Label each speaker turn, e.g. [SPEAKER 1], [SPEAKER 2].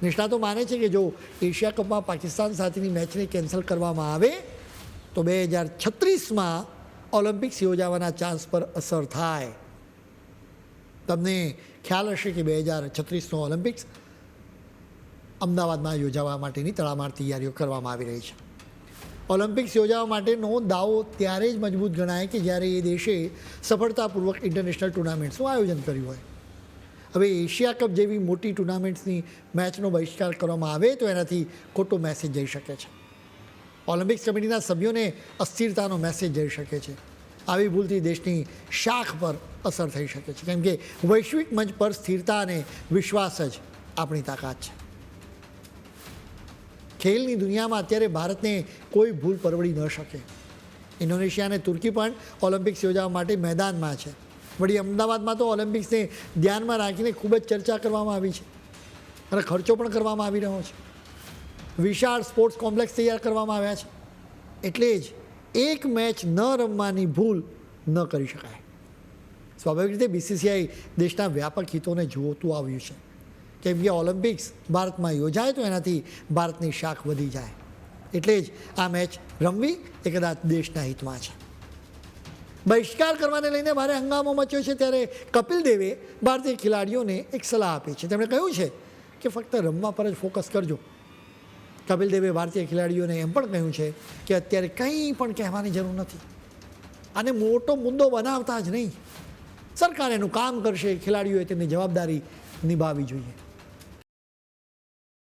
[SPEAKER 1] નિષ્ણાતો માને છે કે જો એશિયા કપમાં પાકિસ્તાન સાથેની મેચને કેન્સલ કરવામાં આવે તો 2036માં ઓલિમ્પિક્સ યોજાવાના ચાન્સ પર અસર થાય. તમને ખ્યાલ હશે કે 2036નો ઓલિમ્પિક્સ અમદાવાદમાં યોજાવા માટેની તડામાર તૈયારીઓ કરવામાં આવી રહી છે. ઓલિમ્પિક્સ યોજાવા માટેનો દાવો ત્યારે જ મજબૂત ગણાય કે જ્યારે એ દેશે સફળતાપૂર્વક ઇન્ટરનેશનલ ટુર્નામેન્ટ્સનું આયોજન કર્યું હોય. હવે એશિયા કપ જેવી મોટી ટુર્નામેન્ટ્સની મેચનો બહિષ્કાર કરવામાં આવે તો એનાથી ખોટો મેસેજ જઈ શકે છે. ઓલિમ્પિક્સ કમિટીના સભ્યોને અસ્થિરતાનો મેસેજ જઈ શકે છે. આવી ભૂલથી દેશની શાખ પર અસર થઈ શકે છે, કેમ કે વૈશ્વિક મંચ પર સ્થિરતા અને વિશ્વાસ જ આપણી તાકાત છે. ખેલની દુનિયામાં અત્યારે ભારતને કોઈ ભૂલ પરવડી ન શકે. ઇન્ડોનેશિયા અને તુર્કી પણ ઓલિમ્પિક્સ યોજવા માટે મેદાનમાં છે. વળી અમદાવાદમાં તો ઓલિમ્પિક્સને ધ્યાનમાં રાખીને ખૂબ જ ચર્ચા કરવામાં આવી છે અને ખર્ચો પણ કરવામાં આવી રહ્યો છે. વિશાળ સ્પોર્ટ્સ કોમ્પ્લેક્સ તૈયાર કરવામાં આવ્યા છે. એટલે જ એક મેચ ન રમવાની ભૂલ ન કરી શકાય. સ્વાભાવિક રીતે BCCI દેશના વ્યાપક હિતોને જોતું આવ્યું છે, કેમ કે ઓલિમ્પિક્સ ભારતમાં યોજાય તો એનાથી ભારતની શાખ વધી જાય. એટલે જ આ મેચ રમવી એ કદાચ દેશના હિતમાં છે. બહિષ્કાર કરવાને લઈને ભારે હંગામો મચ્યો છે ત્યારે કપિલ દેવે ભારતીય ખેલાડીઓને એક સલાહ આપી છે. તેમણે કહ્યું છે કે ફક્ત રમવા પર જ ફોકસ કરજો. કપિલ દેવે ભારતીય ખેલાડીઓને એમ પણ કહ્યું છે કે અત્યારે કંઈ પણ કહેવાની જરૂર નથી. આને મોટો મુદ્દો બનાવતા જ નહીં. સરકાર એનું કામ કરશે, ખેલાડીઓએ તેમની જવાબદારી નિભાવવી જોઈએ.